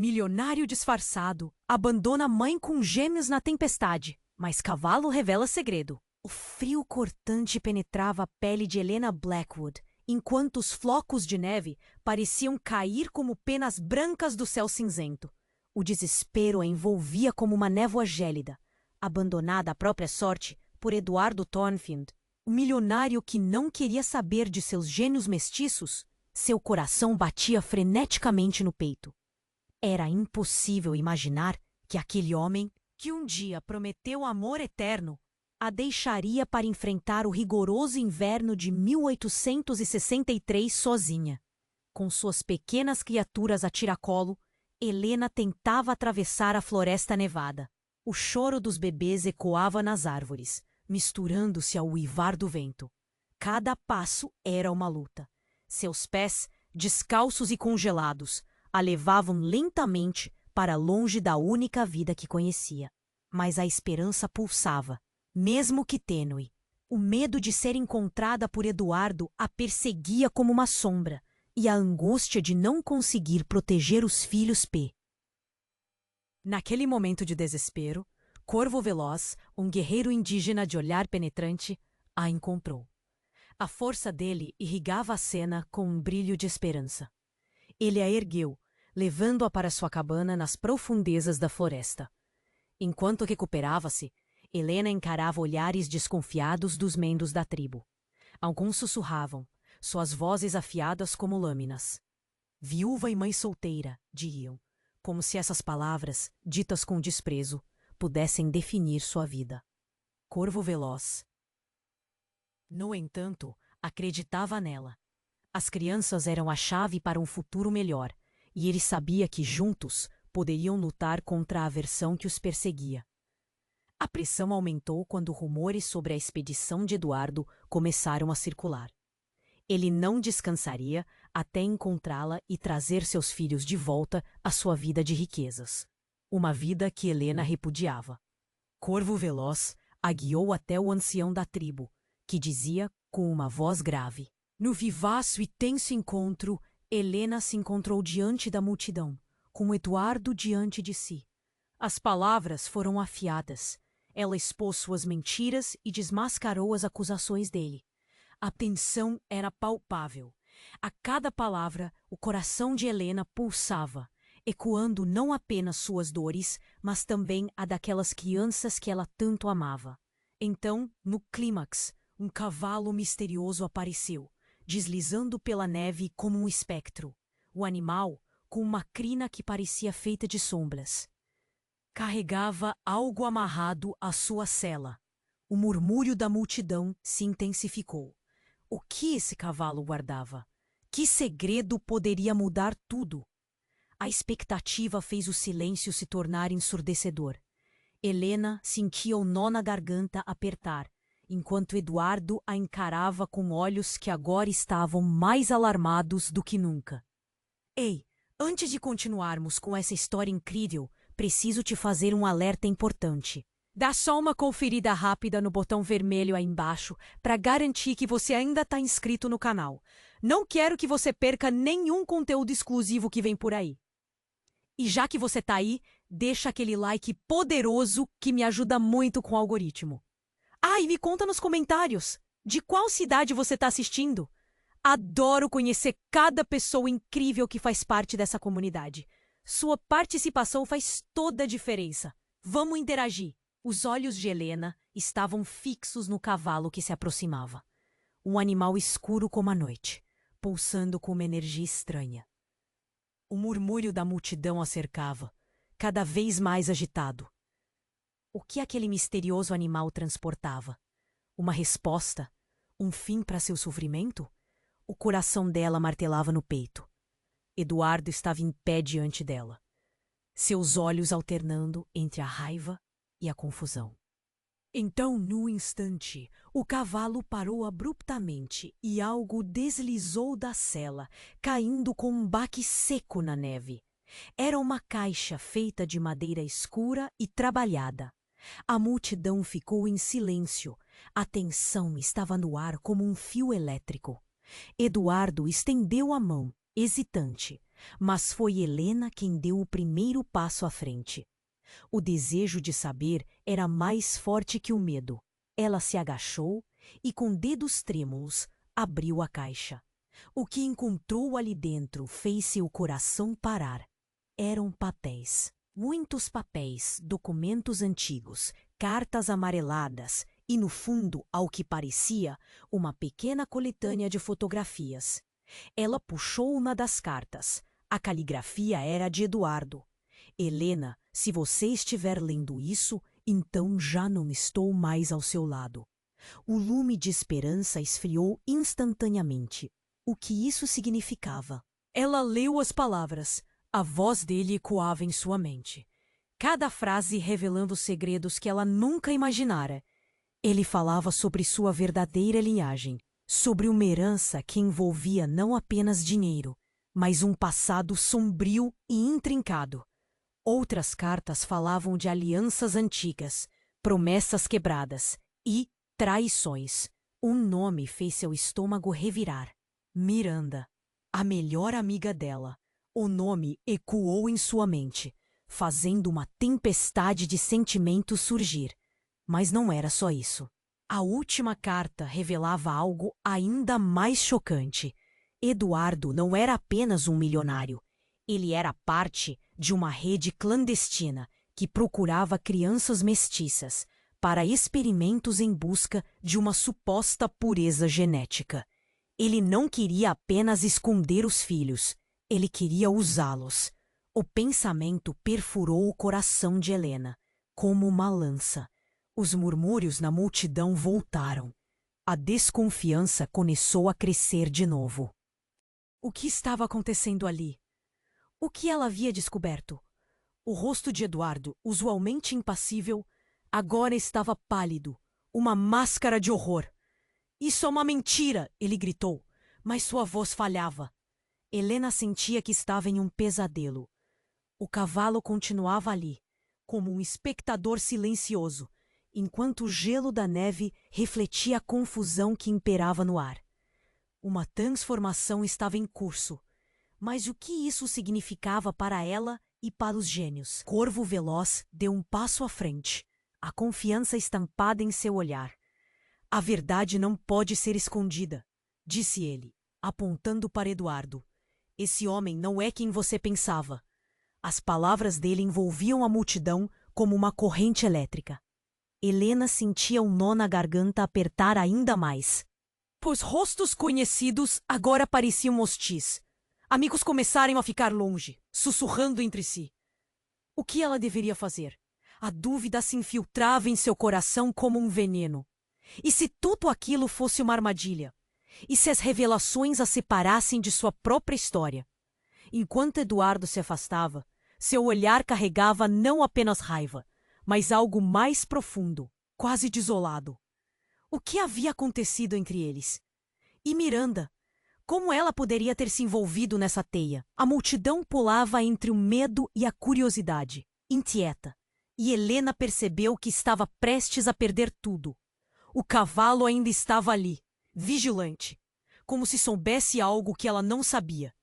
Milionário disfarçado abandona mãe com gêmeos na tempestade, mas cavalo revela segredo. O frio cortante penetrava a pele de Helena Blackwood, enquanto os flocos de neve pareciam cair como penas brancas do céu cinzento. O desespero a envolvia como uma névoa gélida, abandonada à própria sorte por Eduardo Thornfield, o milionário que não queria saber de seus gênios mestiços. Seu coração batia freneticamente no peito. Era impossível imaginar que aquele homem, que um dia prometeu amor eterno, a deixaria para enfrentar o rigoroso inverno de 1863 sozinha. Com suas pequenas criaturas a tiracolo, Helena tentava atravessar a floresta nevada. O choro dos bebês ecoava nas árvores, misturando-se ao uivar do vento. Cada passo era uma luta. Seus pés, descalços e congelados, a levavam lentamente para longe da única vida que conhecia. Mas a esperança pulsava, mesmo que tênue. O medo de ser encontrada por Eduardo a perseguia como uma sombra, e a angústia de não conseguir proteger os filhos P. Naquele momento de desespero, Corvo Veloz, um guerreiro indígena de olhar penetrante, a encontrou. A força dele irrigava a cena com um brilho de esperança. Ele a ergueu, levando-a para sua cabana nas profundezas da floresta. Enquanto recuperava-se, Helena encarava olhares desconfiados dos membros da tribo. Alguns sussurravam, suas vozes afiadas como lâminas. Viúva e mãe solteira, diziam, como se essas palavras, ditas com desprezo, pudessem definir sua vida. Corvo Veloz, no entanto, acreditava nela. As crianças eram a chave para um futuro melhor, e ele sabia que juntos poderiam lutar contra a aversão que os perseguia. A pressão aumentou quando rumores sobre a expedição de Eduardo começaram a circular. Ele não descansaria até encontrá-la e trazer seus filhos de volta à sua vida de riquezas. Uma vida que Helena repudiava. Corvo Veloz a guiou até o ancião da tribo, que dizia com uma voz grave. No vivaço e tenso encontro, Helena se encontrou diante da multidão, com Eduardo diante de si. As palavras foram afiadas. Ela expôs suas mentiras e desmascarou as acusações dele. A tensão era palpável. A cada palavra, o coração de Helena pulsava, ecoando não apenas suas dores, mas também a daquelas crianças que ela tanto amava. Então, no clímax, um cavalo misterioso apareceu, deslizando pela neve como um espectro. O animal, com uma crina que parecia feita de sombras, carregava algo amarrado à sua sela. O murmúrio da multidão se intensificou. O que esse cavalo guardava? Que segredo poderia mudar tudo? A expectativa fez o silêncio se tornar ensurdecedor. Helena sentia o nó na garganta apertar, enquanto Eduardo a encarava com olhos que agora estavam mais alarmados do que nunca. Ei, antes de continuarmos com essa história incrível, preciso te fazer um alerta importante. Dá só uma conferida rápida no botão vermelho aí embaixo para garantir que você ainda está inscrito no canal. Não quero que você perca nenhum conteúdo exclusivo que vem por aí. E já que você está aí, deixa aquele like poderoso que me ajuda muito com o algoritmo. Ah, e me conta nos comentários, de qual cidade você está assistindo? Adoro conhecer cada pessoa incrível que faz parte dessa comunidade. Sua participação faz toda a diferença. Vamos interagir. Os olhos de Helena estavam fixos no cavalo que se aproximava. Um animal escuro como a noite, pulsando com uma energia estranha. O murmúrio da multidão a cercava, cada vez mais agitado. O que aquele misterioso animal transportava? Uma resposta? Um fim para seu sofrimento? O coração dela martelava no peito. Eduardo estava em pé diante dela, seus olhos alternando entre a raiva e a confusão. Então, no instante, o cavalo parou abruptamente e algo deslizou da sela, caindo com um baque seco na neve. Era uma caixa feita de madeira escura e trabalhada. A multidão ficou em silêncio. A tensão estava no ar como um fio elétrico. Eduardo estendeu a mão hesitante, mas foi Helena quem deu o primeiro passo à frente. O desejo de saber era mais forte que o medo. Ela se agachou e, com dedos trêmulos, abriu a caixa. O que encontrou ali dentro fez seu coração parar. Eram papéis. Muitos papéis, documentos antigos, cartas amareladas e, no fundo, ao que parecia, uma pequena coletânea de fotografias. Ela puxou uma das cartas. A caligrafia era de Eduardo. Helena, se você estiver lendo isso, então já não estou mais ao seu lado. O lume de esperança esfriou instantaneamente. O que isso significava? Ela leu as palavras. A voz dele ecoava em sua mente. Cada frase revelando segredos que ela nunca imaginara. Ele falava sobre sua verdadeira linhagem, sobre uma herança que envolvia não apenas dinheiro, mas um passado sombrio e intrincado. Outras cartas falavam de alianças antigas, promessas quebradas e traições. Um nome fez seu estômago revirar. Miranda, a melhor amiga dela. O nome ecoou em sua mente, fazendo uma tempestade de sentimentos surgir. Mas não era só isso. A última carta revelava algo ainda mais chocante. Eduardo não era apenas um milionário. Ele era parte de uma rede clandestina que procurava crianças mestiças para experimentos em busca de uma suposta pureza genética. Ele não queria apenas esconder os filhos, ele queria usá-los. O pensamento perfurou o coração de Helena, como uma lança. Os murmúrios na multidão voltaram. A desconfiança começou a crescer de novo. O que estava acontecendo ali? O que ela havia descoberto? O rosto de Eduardo, usualmente impassível, agora estava pálido, uma máscara de horror. Isso é uma mentira, ele gritou, mas sua voz falhava. Helena sentia que estava em um pesadelo. O cavalo continuava ali, como um espectador silencioso, enquanto o gelo da neve refletia a confusão que imperava no ar. Uma transformação estava em curso. Mas o que isso significava para ela e para os gêmeos? Corvo Veloz deu um passo à frente, a confiança estampada em seu olhar. A verdade não pode ser escondida, disse ele, apontando para Eduardo. Esse homem não é quem você pensava. As palavras dele envolviam a multidão como uma corrente elétrica. Helena sentia um nó na garganta apertar ainda mais. Os rostos conhecidos agora pareciam hostis. Amigos começaram a ficar longe, sussurrando entre si. O que ela deveria fazer? A dúvida se infiltrava em seu coração como um veneno. E se tudo aquilo fosse uma armadilha? E se as revelações a separassem de sua própria história? Enquanto Eduardo se afastava, seu olhar carregava não apenas raiva, mas algo mais profundo, quase desolado. O que havia acontecido entre eles? E Miranda? Como ela poderia ter se envolvido nessa teia? A multidão pulava entre o medo e a curiosidade, inquieta. E Helena percebeu que estava prestes a perder tudo. O cavalo ainda estava ali, vigilante, como se soubesse algo que ela não sabia.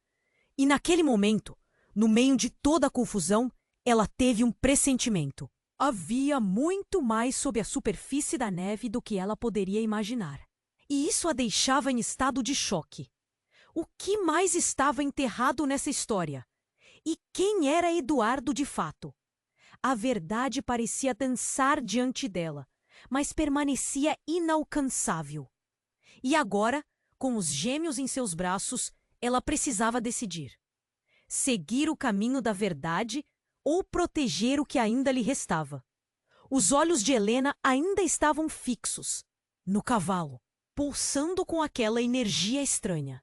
E naquele momento, no meio de toda a confusão, ela teve um pressentimento. Havia muito mais sob a superfície da neve do que ela poderia imaginar. E isso a deixava em estado de choque. O que mais estava enterrado nessa história? E quem era Eduardo de fato? A verdade parecia dançar diante dela, mas permanecia inalcançável. E agora, com os gêmeos em seus braços, ela precisava decidir. Seguir o caminho da verdade ou proteger o que ainda lhe restava. Os olhos de Helena ainda estavam fixos no cavalo, pulsando com aquela energia estranha.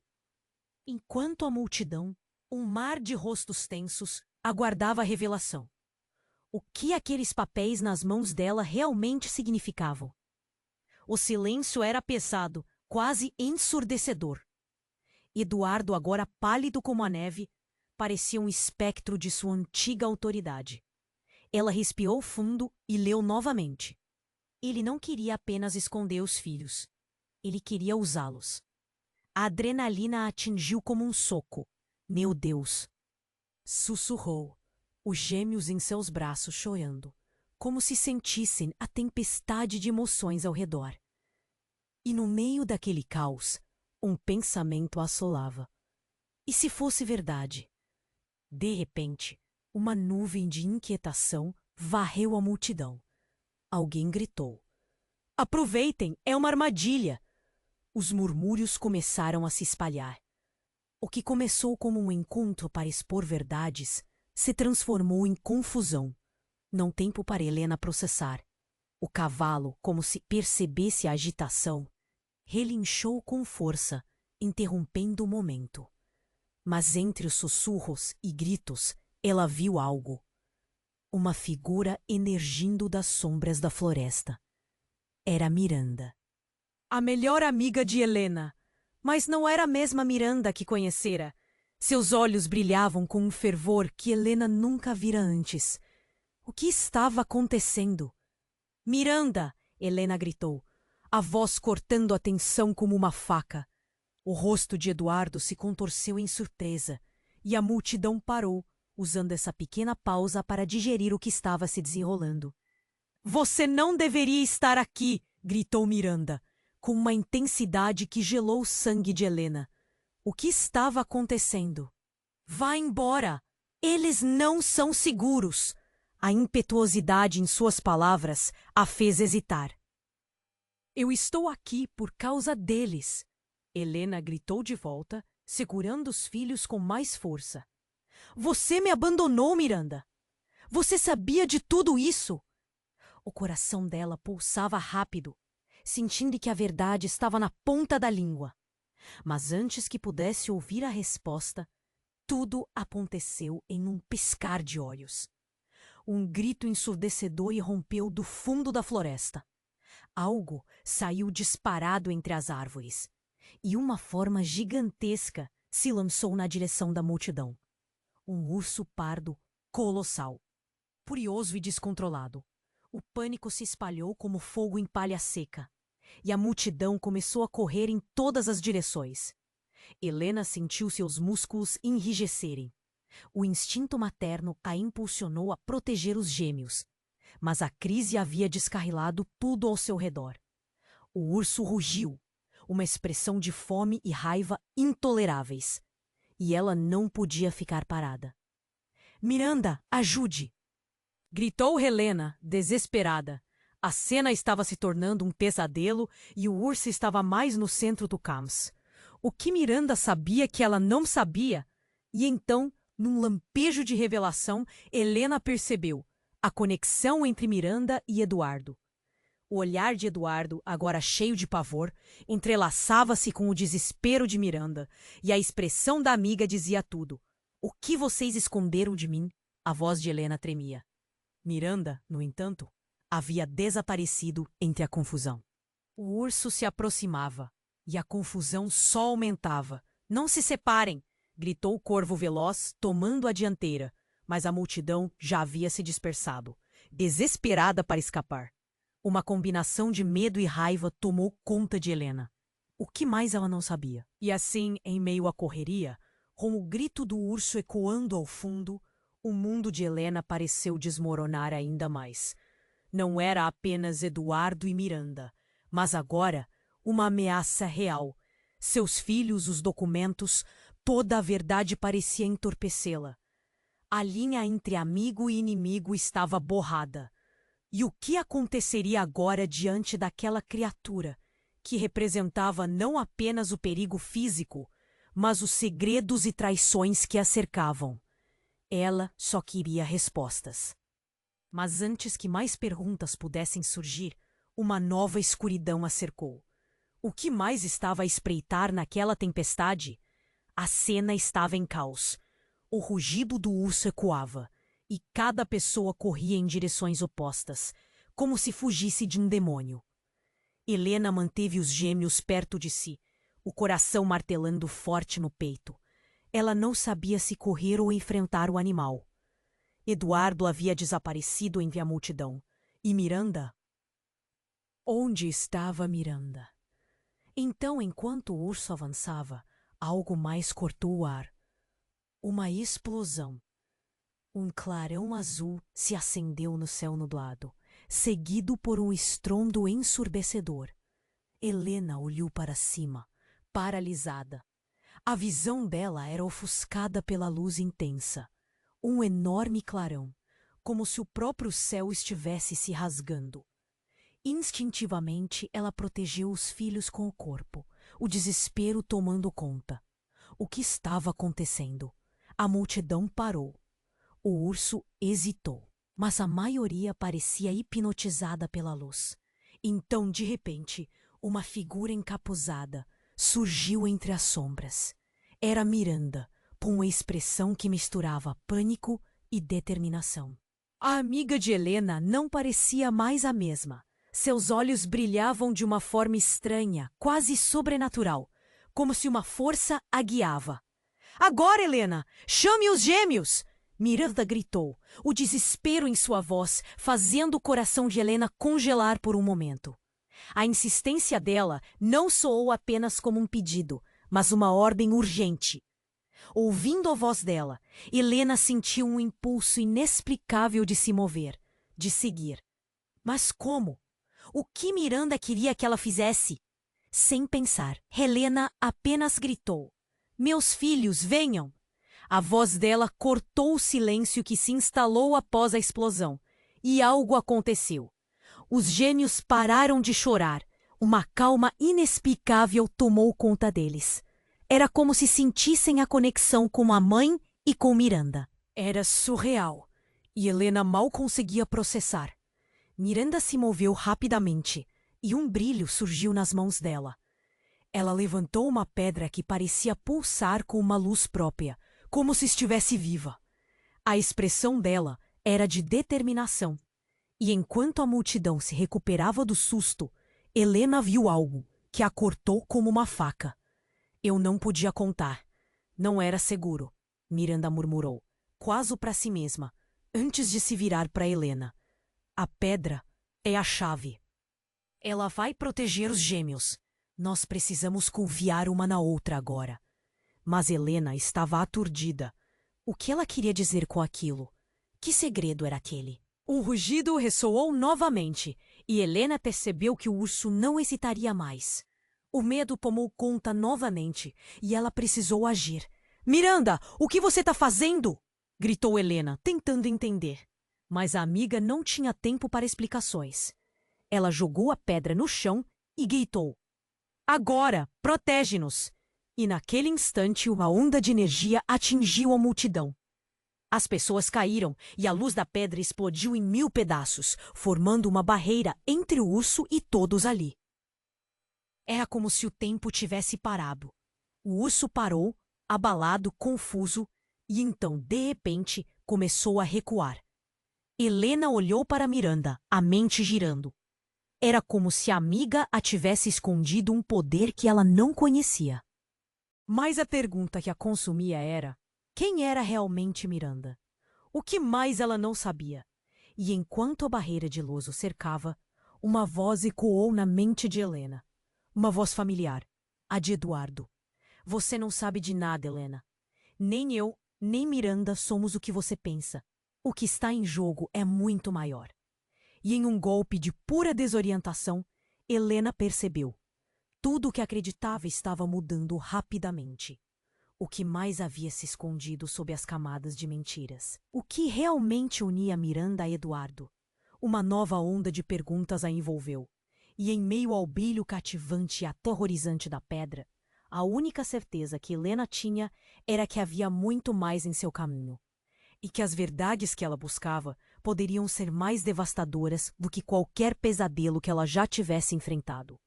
Enquanto a multidão, um mar de rostos tensos, aguardava a revelação. O que aqueles papéis nas mãos dela realmente significavam? O silêncio era pesado, quase ensurdecedor. Eduardo, agora pálido como a neve, parecia um espectro de sua antiga autoridade. Ela respirou fundo e leu novamente. Ele não queria apenas esconder os filhos. Ele queria usá-los. A adrenalina a atingiu como um soco. Meu Deus! Sussurrou, os gêmeos em seus braços chorando, como se sentissem a tempestade de emoções ao redor. E no meio daquele caos, um pensamento a assolava. E se fosse verdade? De repente, uma nuvem de inquietação varreu a multidão. Alguém gritou: Aproveitem, é uma armadilha! Os murmúrios começaram a se espalhar. O que começou como um encontro para expor verdades se transformou em confusão. Não tempo para Helena processar. O cavalo, como se percebesse a agitação, relinchou com força, interrompendo o momento. Mas entre os sussurros e gritos, ela viu algo. Uma figura emergindo das sombras da floresta. Era Miranda. A melhor amiga de Helena. Mas não era a mesma Miranda que conhecera. Seus olhos brilhavam com um fervor que Helena nunca vira antes. O que estava acontecendo? Miranda! Helena gritou, a voz cortando a tensão como uma faca. O rosto de Eduardo se contorceu em surpresa, e a multidão parou, usando essa pequena pausa para digerir o que estava se desenrolando. Você não deveria estar aqui! Gritou Miranda, com uma intensidade que gelou o sangue de Helena. O que estava acontecendo? Vá embora! Eles não são seguros! A impetuosidade em suas palavras a fez hesitar. Eu estou aqui por causa deles! Helena gritou de volta, segurando os filhos com mais força. Você me abandonou, Miranda! Você sabia de tudo isso! O coração dela pulsava rápido, sentindo que a verdade estava na ponta da língua. Mas antes que pudesse ouvir a resposta, tudo aconteceu em um piscar de olhos. Um grito ensurdecedor irrompeu do fundo da floresta. Algo saiu disparado entre as árvores, e uma forma gigantesca se lançou na direção da multidão. Um urso pardo colossal, furioso e descontrolado. O pânico se espalhou como fogo em palha seca, e a multidão começou a correr em todas as direções. Helena sentiu seus músculos enrijecerem. O instinto materno a impulsionou a proteger os gêmeos, mas a crise havia descarrilado tudo ao seu redor. O urso rugiu, uma expressão de fome e raiva intoleráveis, e ela não podia ficar parada. Miranda, ajude! Gritou Helena, desesperada. A cena estava se tornando um pesadelo e o urso estava mais no centro do caos. O que Miranda sabia que ela não sabia? E então, num lampejo de revelação, Helena percebeu a conexão entre Miranda e Eduardo. O olhar de Eduardo, agora cheio de pavor, entrelaçava-se com o desespero de Miranda, e a expressão da amiga dizia tudo. O que vocês esconderam de mim? A voz de Helena tremia. Miranda, no entanto, havia desaparecido entre a confusão. O urso se aproximava, e a confusão só aumentava. Não se separem! Gritou o corvo veloz, tomando a dianteira, mas a multidão já havia se dispersado, desesperada para escapar. Uma combinação de medo e raiva tomou conta de Helena. O que mais ela não sabia? E assim, em meio à correria, com o grito do urso ecoando ao fundo, o mundo de Helena pareceu desmoronar ainda mais. Não era apenas Eduardo e Miranda, mas agora uma ameaça real. Seus filhos, os documentos, toda a verdade parecia entorpecê-la. A linha entre amigo e inimigo estava borrada. E o que aconteceria agora diante daquela criatura, que representava não apenas o perigo físico, mas os segredos e traições que a cercavam? Ela só queria respostas. Mas antes que mais perguntas pudessem surgir, uma nova escuridão a cercou. O que mais estava a espreitar naquela tempestade? A cena estava em caos. O rugido do urso ecoava, e cada pessoa corria em direções opostas, como se fugisse de um demônio. Helena manteve os gêmeos perto de si, o coração martelando forte no peito. Ela não sabia se correr ou enfrentar o animal. Eduardo havia desaparecido entre a multidão. E Miranda? Onde estava Miranda? Então, enquanto o urso avançava, algo mais cortou o ar. Uma explosão. Um clarão azul se acendeu no céu nublado, seguido por um estrondo ensurdecedor. Helena olhou para cima, paralisada. A visão dela era ofuscada pela luz intensa. Um enorme clarão, como se o próprio céu estivesse se rasgando. Instintivamente, ela protegeu os filhos com o corpo, o desespero tomando conta. O que estava acontecendo? A multidão parou. O urso hesitou, mas a maioria parecia hipnotizada pela luz. Então, de repente, uma figura encapuzada surgiu entre as sombras. Era Miranda, com uma expressão que misturava pânico e determinação. A amiga de Helena não parecia mais a mesma. Seus olhos brilhavam de uma forma estranha, quase sobrenatural, como se uma força a guiava. Agora, Helena, chame os gêmeos! Miranda gritou, o desespero em sua voz fazendo o coração de Helena congelar por um momento. A insistência dela não soou apenas como um pedido, mas uma ordem urgente. Ouvindo a voz dela, Helena sentiu um impulso inexplicável de se mover, de seguir. Mas como? O que Miranda queria que ela fizesse? Sem pensar, Helena apenas gritou: "Meus filhos, venham!" A voz dela cortou o silêncio que se instalou após a explosão, e algo aconteceu. Os gêmeos pararam de chorar. Uma calma inexplicável tomou conta deles. Era como se sentissem a conexão com a mãe e com Miranda. Era surreal, e Helena mal conseguia processar. Miranda se moveu rapidamente, e um brilho surgiu nas mãos dela. Ela levantou uma pedra que parecia pulsar com uma luz própria, como se estivesse viva. A expressão dela era de determinação. E enquanto a multidão se recuperava do susto, Helena viu algo que a cortou como uma faca. Eu não podia contar. Não era seguro, Miranda murmurou, quase para si mesma, antes de se virar para Helena. A pedra é a chave. Ela vai proteger os gêmeos. Nós precisamos confiar uma na outra agora. Mas Helena estava aturdida. O que ela queria dizer com aquilo? Que segredo era aquele? Um rugido ressoou novamente, e Helena percebeu que o urso não hesitaria mais. O medo tomou conta novamente, e ela precisou agir. "Miranda, o que você está fazendo?" gritou Helena, tentando entender. Mas a amiga não tinha tempo para explicações. Ela jogou a pedra no chão e gritou: "Agora, protege-nos!" E naquele instante uma onda de energia atingiu a multidão. As pessoas caíram e a luz da pedra explodiu em 1000 pedaços, formando uma barreira entre o urso e todos ali. Era como se o tempo tivesse parado. O urso parou, abalado, confuso, e então, de repente, começou a recuar. Helena olhou para Miranda, a mente girando. Era como se a amiga a tivesse escondido um poder que ela não conhecia. Mas a pergunta que a consumia era: quem era realmente Miranda? O que mais ela não sabia? E enquanto a barreira de luz o cercava, uma voz ecoou na mente de Helena. Uma voz familiar, a de Eduardo. "Você não sabe de nada, Helena. Nem eu, nem Miranda somos o que você pensa. O que está em jogo é muito maior." E em um golpe de pura desorientação, Helena percebeu. Tudo o que acreditava estava mudando rapidamente. O que mais havia se escondido sob as camadas de mentiras? O que realmente unia Miranda a Eduardo? Uma nova onda de perguntas a envolveu. E em meio ao brilho cativante e aterrorizante da pedra, a única certeza que Helena tinha era que havia muito mais em seu caminho. E que as verdades que ela buscava poderiam ser mais devastadoras do que qualquer pesadelo que ela já tivesse enfrentado.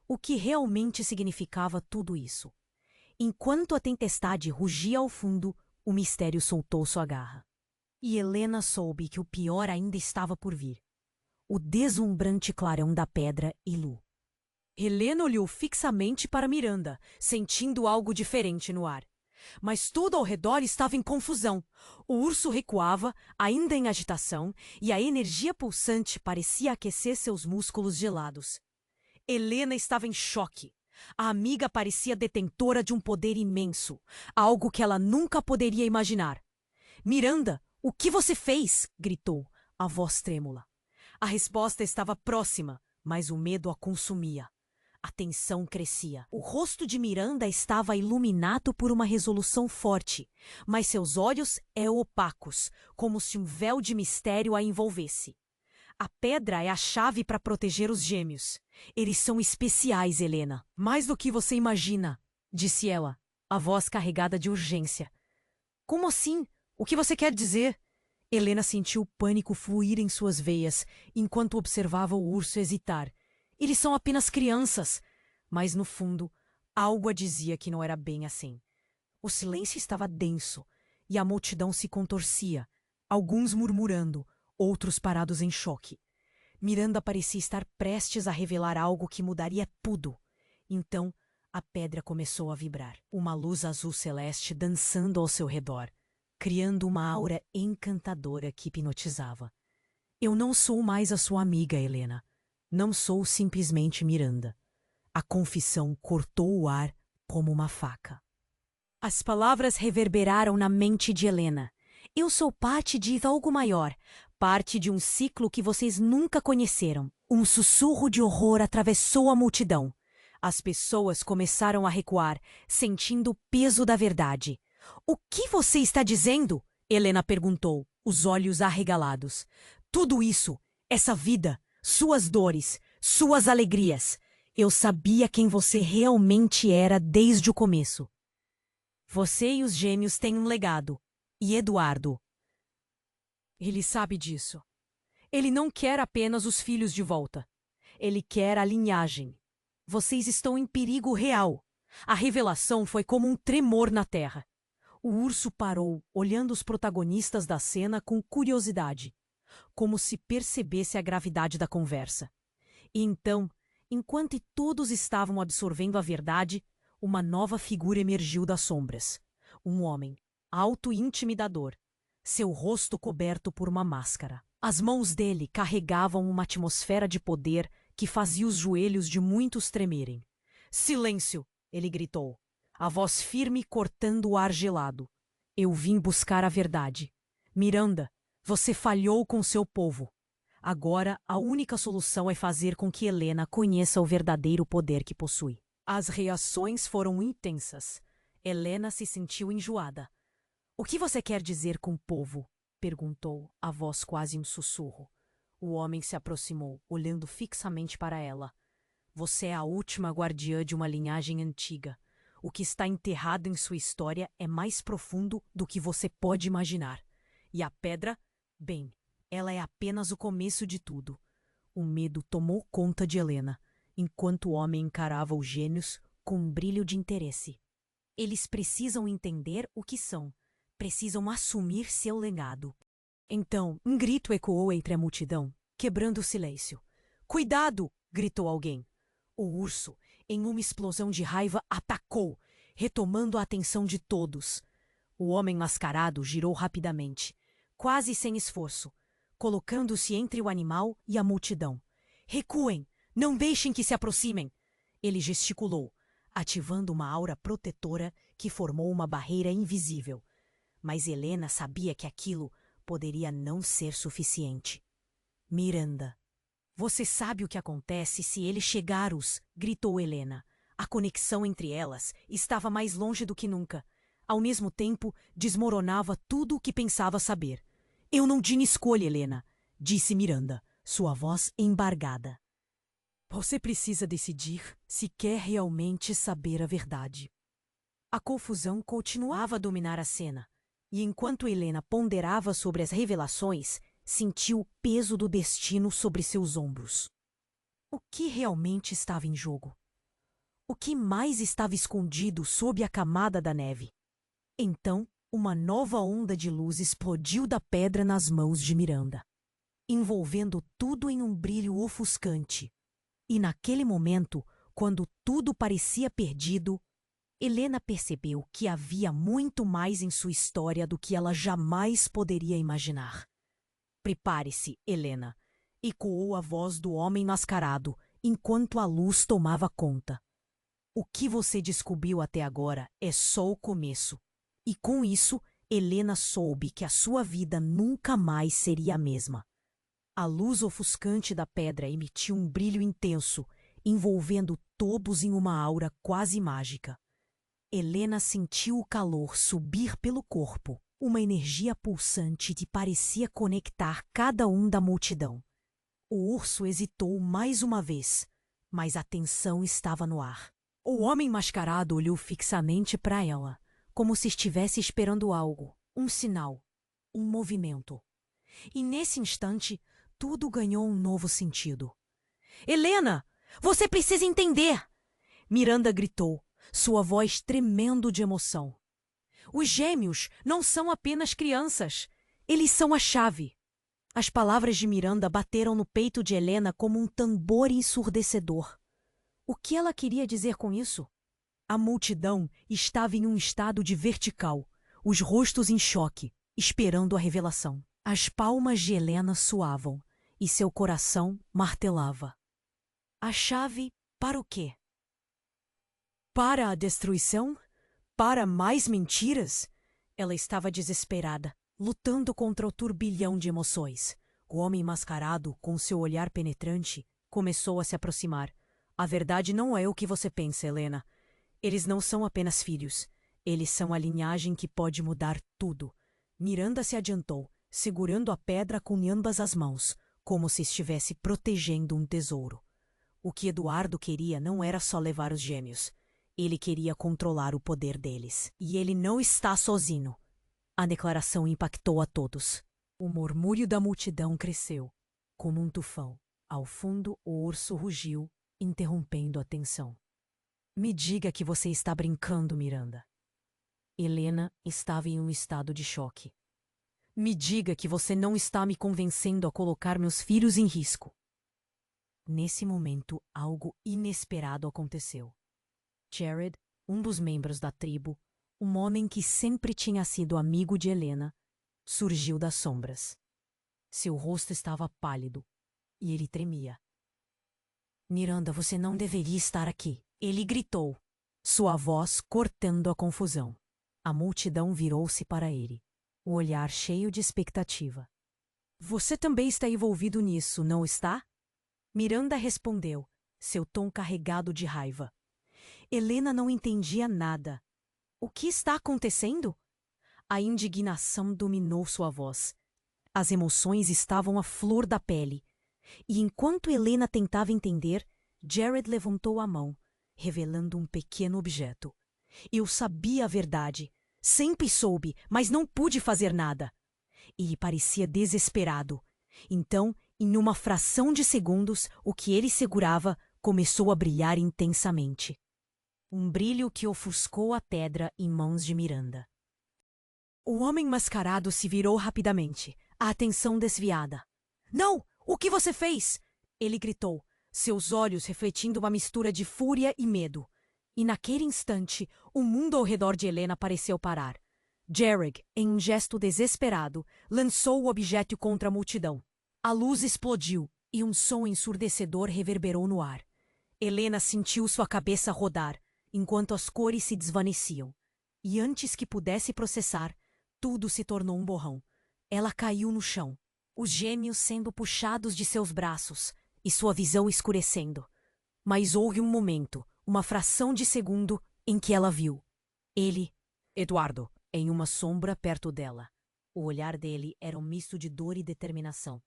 O que realmente significava tudo isso? Enquanto a tempestade rugia ao fundo, o mistério soltou sua garra. E Helena soube que o pior ainda estava por vir. O deslumbrante clarão da pedra e Lu. Helena olhou fixamente para Miranda, sentindo algo diferente no ar. Mas tudo ao redor estava em confusão. O urso recuava, ainda em agitação, e a energia pulsante parecia aquecer seus músculos gelados. Helena estava em choque. A amiga parecia detentora de um poder imenso, algo que ela nunca poderia imaginar. Miranda, o que você fez? Gritou, a voz trêmula. A resposta estava próxima, mas o medo a consumia. A tensão crescia. O rosto de Miranda estava iluminado por uma resolução forte, mas seus olhos eram opacos, como se um véu de mistério a envolvesse. A pedra é a chave para proteger os gêmeos. Eles são especiais, Helena. Mais do que você imagina, disse ela, a voz carregada de urgência. Como assim? O que você quer dizer? Helena sentiu o pânico fluir em suas veias, enquanto observava o urso hesitar. Eles são apenas crianças. Mas, no fundo, algo a dizia que não era bem assim. O silêncio estava denso, e a multidão se contorcia, alguns murmurando, outros parados em choque. Miranda parecia estar prestes a revelar algo que mudaria tudo. Então, a pedra começou a vibrar, uma luz azul celeste dançando ao seu redor, criando uma aura encantadora que hipnotizava. Eu não sou mais a sua amiga, Helena. Não sou simplesmente Miranda. A confissão cortou o ar como uma faca. As palavras reverberaram na mente de Helena. Eu sou parte de algo maior, parte de um ciclo que vocês nunca conheceram. Um sussurro de horror atravessou a multidão. As pessoas começaram a recuar, sentindo o peso da verdade. O que você está dizendo? Helena perguntou, os olhos arregalados. Tudo isso, essa vida, suas dores, suas alegrias. Eu sabia quem você realmente era desde o começo. Você e os gêmeos têm um legado. E Eduardo. Ele sabe disso. Ele não quer apenas os filhos de volta. Ele quer a linhagem. Vocês estão em perigo real. A revelação foi como um tremor na terra. O urso parou, olhando os protagonistas da cena com curiosidade, como se percebesse a gravidade da conversa. E então, enquanto todos estavam absorvendo a verdade, uma nova figura emergiu das sombras. Um homem, alto e intimidador, seu rosto coberto por uma máscara. As mãos dele carregavam uma atmosfera de poder que fazia os joelhos de muitos tremerem. Silêncio! Ele gritou, a voz firme cortando o ar gelado. Eu vim buscar a verdade. Miranda, você falhou com seu povo. Agora, a única solução é fazer com que Helena conheça o verdadeiro poder que possui. As reações foram intensas. Helena se sentiu enjoada. O que você quer dizer com povo? Perguntou, a voz quase um sussurro. O homem se aproximou, olhando fixamente para ela. Você é a última guardiã de uma linhagem antiga. O que está enterrado em sua história é mais profundo do que você pode imaginar. E a pedra, bem, ela é apenas o começo de tudo. O medo tomou conta de Helena, enquanto o homem encarava os gênios com um brilho de interesse. Eles precisam entender o que são. Precisam assumir seu legado. Então, um grito ecoou entre a multidão, quebrando o silêncio. Cuidado! Gritou alguém. O urso, em uma explosão de raiva, atacou, retomando a atenção de todos. O homem mascarado girou rapidamente, quase sem esforço, colocando-se entre o animal e a multidão. Recuem! Não deixem que se aproximem! Ele gesticulou, ativando uma aura protetora que formou uma barreira invisível. Mas Helena sabia que aquilo poderia não ser suficiente. Miranda. Você sabe o que acontece se ele chegar-os, gritou Helena. A conexão entre elas estava mais longe do que nunca. Ao mesmo tempo, desmoronava tudo o que pensava saber. Eu não tinha escolha, Helena, disse Miranda, sua voz embargada. Você precisa decidir se quer realmente saber a verdade. A confusão continuava a dominar a cena, e enquanto Helena ponderava sobre as revelações, sentiu o peso do destino sobre seus ombros. O que realmente estava em jogo? O que mais estava escondido sob a camada da neve? Então, uma nova onda de luz explodiu da pedra nas mãos de Miranda, envolvendo tudo em um brilho ofuscante. E naquele momento, quando tudo parecia perdido, Helena percebeu que havia muito mais em sua história do que ela jamais poderia imaginar. Prepare-se, Helena, ecoou a voz do homem mascarado, enquanto a luz tomava conta. O que você descobriu até agora é só o começo. E com isso, Helena soube que a sua vida nunca mais seria a mesma. A luz ofuscante da pedra emitiu um brilho intenso, envolvendo todos em uma aura quase mágica. Helena sentiu o calor subir pelo corpo, uma energia pulsante que parecia conectar cada um da multidão. O urso hesitou mais uma vez, mas a tensão estava no ar. O homem mascarado olhou fixamente para ela, como se estivesse esperando algo, um sinal, um movimento. E nesse instante, tudo ganhou um novo sentido. Helena, você precisa entender! Miranda gritou, sua voz tremendo de emoção. Os gêmeos não são apenas crianças, eles são a chave. As palavras de Miranda bateram no peito de Helena como um tambor ensurdecedor. O que ela queria dizer com isso? A multidão estava em um estado de vertical, os rostos em choque, esperando a revelação. As palmas de Helena suavam e seu coração martelava. A chave para o quê? Para a destruição? Para mais mentiras? Ela estava desesperada, lutando contra o turbilhão de emoções. O homem mascarado, com seu olhar penetrante, começou a se aproximar. A verdade não é o que você pensa, Helena. Eles não são apenas filhos. Eles são a linhagem que pode mudar tudo. Miranda se adiantou, segurando a pedra com ambas as mãos, como se estivesse protegendo um tesouro. O que Eduardo queria não era só levar os gêmeos. Ele queria controlar o poder deles. E ele não está sozinho. A declaração impactou a todos. O murmúrio da multidão cresceu, como um tufão. Ao fundo, o urso rugiu, interrompendo a tensão. Me diga que você está brincando, Miranda. Helena estava em um estado de choque. Me diga que você não está me convencendo a colocar meus filhos em risco. Nesse momento, algo inesperado aconteceu. Jared, um dos membros da tribo, um homem que sempre tinha sido amigo de Helena, surgiu das sombras. Seu rosto estava pálido e ele tremia. Miranda, você não deveria estar aqui. Ele gritou, sua voz cortando a confusão. A multidão virou-se para ele, o olhar cheio de expectativa. Você também está envolvido nisso, não está? Miranda respondeu, seu tom carregado de raiva. Helena não entendia nada. O que está acontecendo? A indignação dominou sua voz. As emoções estavam à flor da pele. E enquanto Helena tentava entender, Jared levantou a mão, revelando um pequeno objeto. Eu sabia a verdade. Sempre soube, mas não pude fazer nada. Ele parecia desesperado. Então, em uma fração de segundos, o que ele segurava começou a brilhar intensamente. Um brilho que ofuscou a pedra em mãos de Miranda. O homem mascarado se virou rapidamente, a atenção desviada. Não! O que você fez? Ele gritou, seus olhos refletindo uma mistura de fúria e medo. E naquele instante, o mundo ao redor de Helena pareceu parar. Jared, em um gesto desesperado, lançou o objeto contra a multidão. A luz explodiu e um som ensurdecedor reverberou no ar. Helena sentiu sua cabeça rodar, enquanto as cores se desvaneciam. E antes que pudesse processar, tudo se tornou um borrão. Ela caiu no chão, os gêmeos sendo puxados de seus braços e sua visão escurecendo. Mas houve um momento, uma fração de segundo, em que ela viu. Ele, Eduardo, em uma sombra perto dela. O olhar dele era um misto de dor e determinação.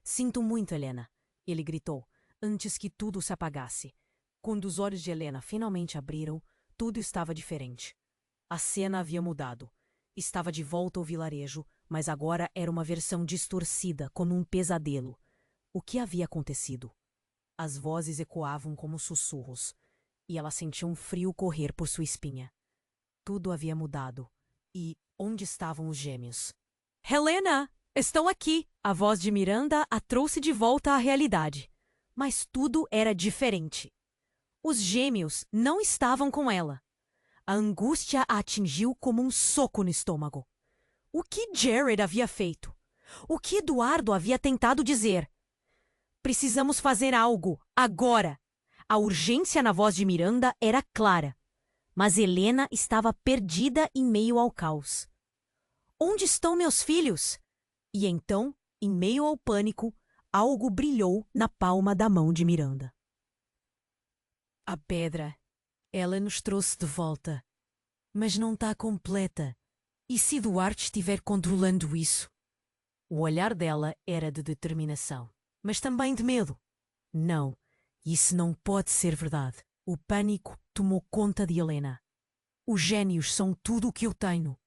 Sinto muito, Helena, ele gritou, antes que tudo se apagasse. Quando os olhos de Helena finalmente abriram, tudo estava diferente. A cena havia mudado. Estava de volta ao vilarejo, mas agora era uma versão distorcida, como um pesadelo. O que havia acontecido? As vozes ecoavam como sussurros, e ela sentiu um frio correr por sua espinha. Tudo havia mudado. E onde estavam os gêmeos? Helena! Estão aqui! A voz de Miranda a trouxe de volta à realidade. Mas tudo era diferente. Os gêmeos não estavam com ela. A angústia a atingiu como um soco no estômago. O que Jared havia feito? O que Eduardo havia tentado dizer? Precisamos fazer algo, agora! A urgência na voz de Miranda era clara, mas Helena estava perdida em meio ao caos. Onde estão meus filhos? E então, em meio ao pânico, algo brilhou na palma da mão de Miranda. A pedra, ela nos trouxe de volta, mas não está completa. E se Duarte estiver controlando isso? O olhar dela era de determinação, mas também de medo. Não, isso não pode ser verdade. O pânico tomou conta de Helena. Os gênios são tudo o que eu tenho.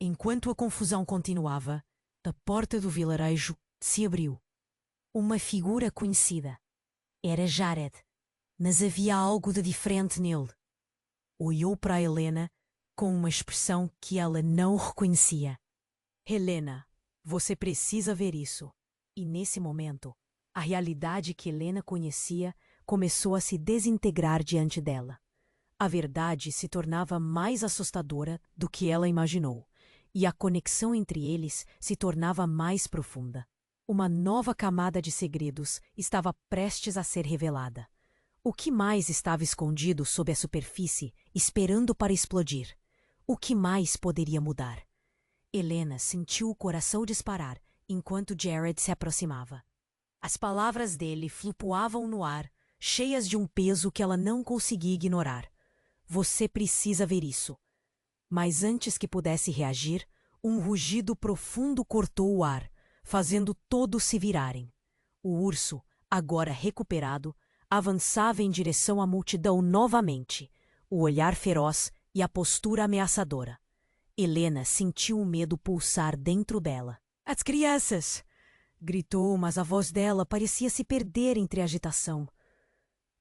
Enquanto a confusão continuava, a porta do vilarejo se abriu. Uma figura conhecida. Era Jared, mas havia algo de diferente nele. Olhou para Helena com uma expressão que ela não reconhecia. Helena, você precisa ver isso. E nesse momento, a realidade que Helena conhecia começou a se desintegrar diante dela. A verdade se tornava mais assustadora do que ela imaginou, e a conexão entre eles se tornava mais profunda. Uma nova camada de segredos estava prestes a ser revelada. O que mais estava escondido sob a superfície, esperando para explodir? O que mais poderia mudar? Helena sentiu o coração disparar enquanto Jared se aproximava. As palavras dele flutuavam no ar, cheias de um peso que ela não conseguia ignorar. Você precisa ver isso. Mas antes que pudesse reagir, um rugido profundo cortou o ar, fazendo todos se virarem. O urso, agora recuperado, avançava em direção à multidão novamente, o olhar feroz e a postura ameaçadora. Helena sentiu o medo pulsar dentro dela. As crianças! Gritou, mas a voz dela parecia se perder entre a agitação.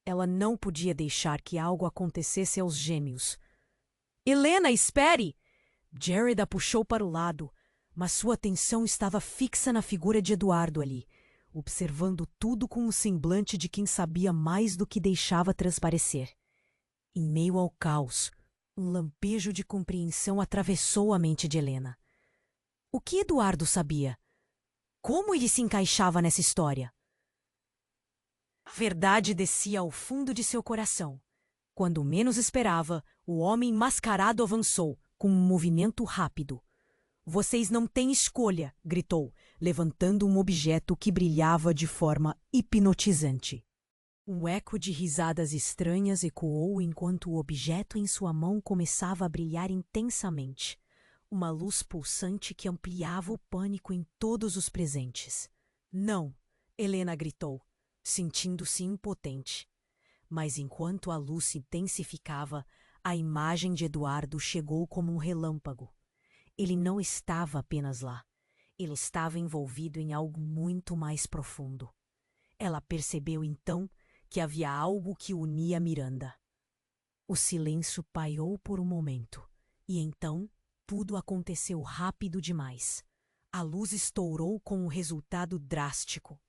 Ela não podia deixar que algo acontecesse aos gêmeos. Helena, espere! Jared a puxou para o lado, mas sua atenção estava fixa na figura de Eduardo ali, observando tudo com um semblante de quem sabia mais do que deixava transparecer. Em meio ao caos, um lampejo de compreensão atravessou a mente de Helena. O que Eduardo sabia? Como ele se encaixava nessa história? A verdade descia ao fundo de seu coração. Quando menos esperava, o homem mascarado avançou, com um movimento rápido. Vocês não têm escolha, gritou, levantando um objeto que brilhava de forma hipnotizante. Um eco de risadas estranhas ecoou enquanto o objeto em sua mão começava a brilhar intensamente. Uma luz pulsante que ampliava o pânico em todos os presentes. Não, Helena gritou, sentindo-se impotente. Mas enquanto a luz se intensificava, a imagem de Eduardo chegou como um relâmpago. Ele não estava apenas lá. Ele estava envolvido em algo muito mais profundo. Ela percebeu então que havia algo que unia Miranda. O silêncio pairou por um momento, e então tudo aconteceu rápido demais. A luz estourou com um resultado drástico.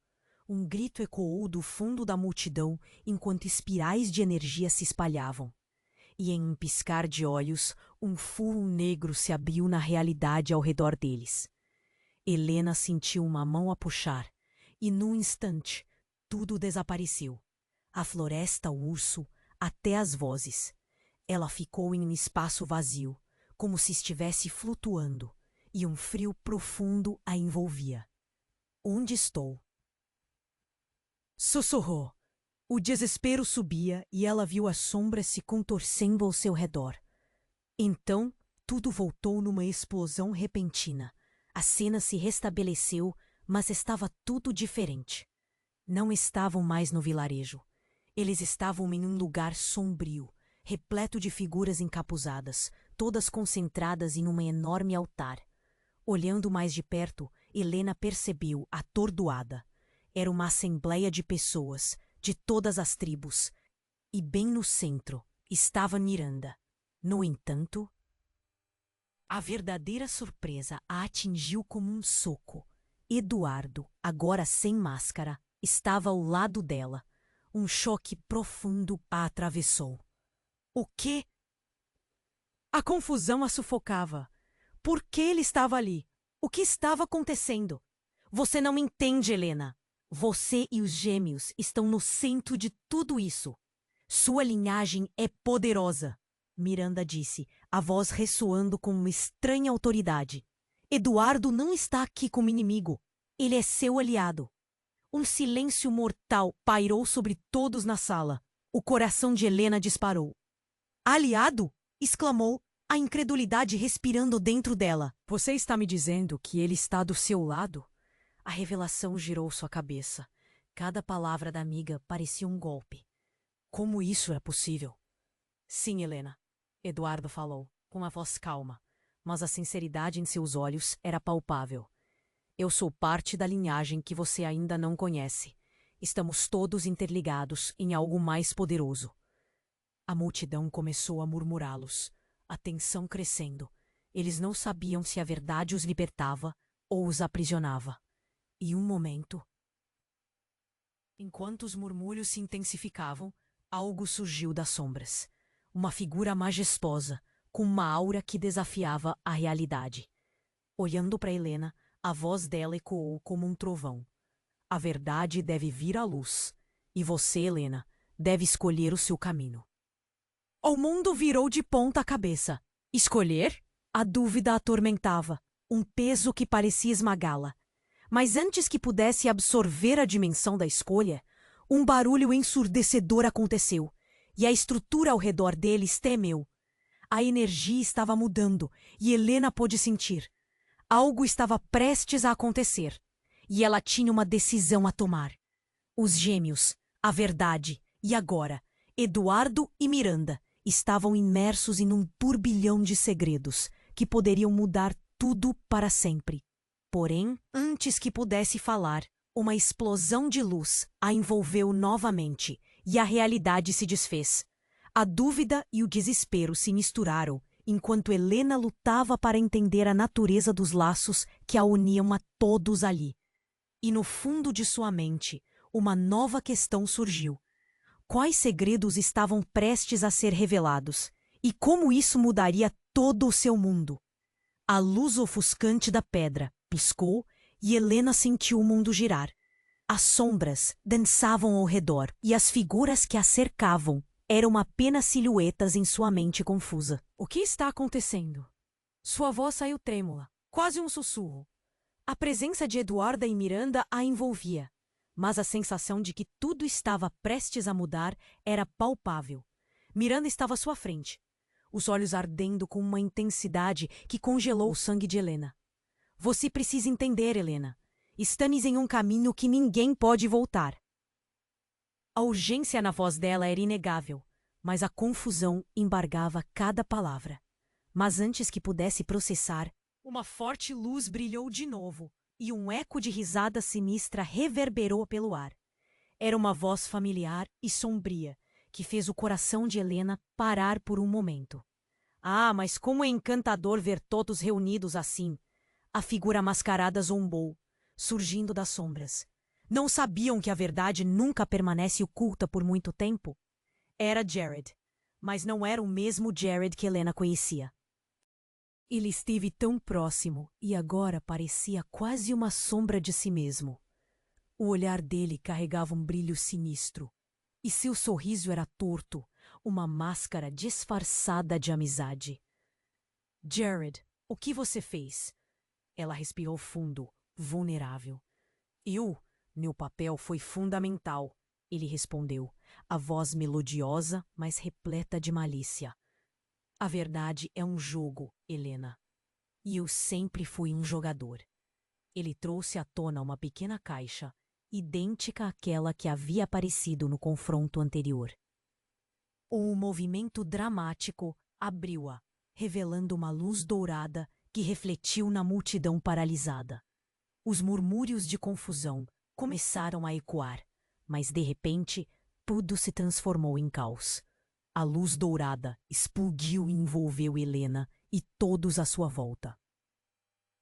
Um grito ecoou do fundo da multidão enquanto espirais de energia se espalhavam. E em um piscar de olhos, um furo negro se abriu na realidade ao redor deles. Helena sentiu uma mão a puxar, e num instante, tudo desapareceu. A floresta, o urso, até as vozes. Ela ficou em um espaço vazio, como se estivesse flutuando, e um frio profundo a envolvia. Onde estou? Sussurrou. O desespero subia e ela viu as sombras se contorcendo ao seu redor. Então, tudo voltou numa explosão repentina. A cena se restabeleceu, mas estava tudo diferente. Não estavam mais no vilarejo. Eles estavam em um lugar sombrio, repleto de figuras encapuzadas, todas concentradas em um enorme altar. Olhando mais de perto, Helena percebeu, atordoada. Era uma assembleia de pessoas, de todas as tribos. E bem no centro estava Miranda. No entanto, a verdadeira surpresa a atingiu como um soco. Eduardo, agora sem máscara, estava ao lado dela. Um choque profundo a atravessou. O quê? A confusão a sufocava. Por que ele estava ali? O que estava acontecendo? Você não entende, Helena. Você e os gêmeos estão no centro de tudo isso. Sua linhagem é poderosa, Miranda disse, a voz ressoando com uma estranha autoridade. Eduardo não está aqui como inimigo. Ele é seu aliado. Um silêncio mortal pairou sobre todos na sala. O coração de Helena disparou. Aliado? Exclamou, a incredulidade respirando dentro dela. Você está me dizendo que ele está do seu lado? A revelação girou sua cabeça. Cada palavra da amiga parecia um golpe. Como isso é possível? Sim, Helena, Eduardo falou, com a voz calma, mas a sinceridade em seus olhos era palpável. Eu sou parte da linhagem que você ainda não conhece. Estamos todos interligados em algo mais poderoso. A multidão começou a murmurá-los, a tensão crescendo. Eles não sabiam se a verdade os libertava ou os aprisionava. E um momento... Enquanto os murmúrios se intensificavam, algo surgiu das sombras. Uma figura majestosa, com uma aura que desafiava a realidade. Olhando para Helena, a voz dela ecoou como um trovão. A verdade deve vir à luz, e você, Helena, deve escolher o seu caminho. O mundo virou de ponta cabeça. Escolher? A dúvida a atormentava, um peso que parecia esmagá-la. Mas antes que pudesse absorver a dimensão da escolha, um barulho ensurdecedor aconteceu, e a estrutura ao redor deles tremeu. A energia estava mudando, e Helena pôde sentir. Algo estava prestes a acontecer, e ela tinha uma decisão a tomar. Os gêmeos, a verdade, e agora, Eduardo e Miranda, estavam imersos em um turbilhão de segredos que poderiam mudar tudo para sempre. Porém, antes que pudesse falar, uma explosão de luz a envolveu novamente e a realidade se desfez. A dúvida e o desespero se misturaram enquanto Helena lutava para entender a natureza dos laços que a uniam a todos ali. E no fundo de sua mente, uma nova questão surgiu. Quais segredos estavam prestes a ser revelados? E como isso mudaria todo o seu mundo? A luz ofuscante da pedra piscou e Helena sentiu o mundo girar. As sombras dançavam ao redor e as figuras que a cercavam eram apenas silhuetas em sua mente confusa. O que está acontecendo? Sua voz saiu trêmula, quase um sussurro. A presença de Eduarda e Miranda a envolvia, mas a sensação de que tudo estava prestes a mudar era palpável. Miranda estava à sua frente, os olhos ardendo com uma intensidade que congelou o sangue de Helena. Você precisa entender, Helena. Estamos em um caminho que ninguém pode voltar. A urgência na voz dela era inegável, mas a confusão embargava cada palavra. Mas antes que pudesse processar, uma forte luz brilhou de novo e um eco de risada sinistra reverberou pelo ar. Era uma voz familiar e sombria, que fez o coração de Helena parar por um momento. Ah, mas como é encantador ver todos reunidos assim! A figura mascarada zombou, surgindo das sombras. Não sabiam que a verdade nunca permanece oculta por muito tempo? Era Jared, mas não era o mesmo Jared que Helena conhecia. Ele esteve tão próximo e agora parecia quase uma sombra de si mesmo. O olhar dele carregava um brilho sinistro, e seu sorriso era torto, uma máscara disfarçada de amizade. Jared, o que você fez? Ela respirou fundo, vulnerável. Meu papel foi fundamental, ele respondeu, a voz melodiosa, mas repleta de malícia. A verdade é um jogo, Helena. E eu sempre fui um jogador. Ele trouxe à tona uma pequena caixa, idêntica àquela que havia aparecido no confronto anterior. Um movimento dramático abriu-a, revelando uma luz dourada que refletiu na multidão paralisada. Os murmúrios de confusão começaram a ecoar, mas de repente tudo se transformou em caos. A luz dourada explodiu e envolveu Helena e todos à sua volta.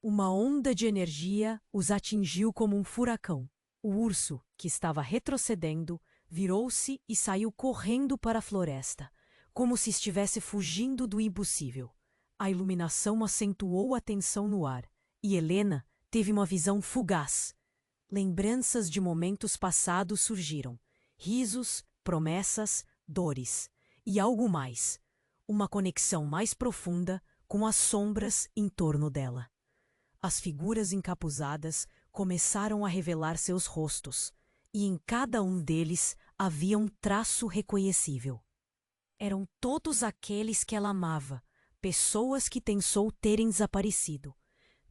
Uma onda de energia os atingiu como um furacão. O urso, que estava retrocedendo, virou-se e saiu correndo para a floresta, como se estivesse fugindo do impossível. A iluminação acentuou a tensão no ar, e Helena teve uma visão fugaz. Lembranças de momentos passados surgiram. Risos, promessas, dores e algo mais, uma conexão mais profunda com as sombras em torno dela. As figuras encapuzadas começaram a revelar seus rostos, e em cada um deles havia um traço reconhecível. Eram todos aqueles que ela amava, pessoas que pensou terem desaparecido,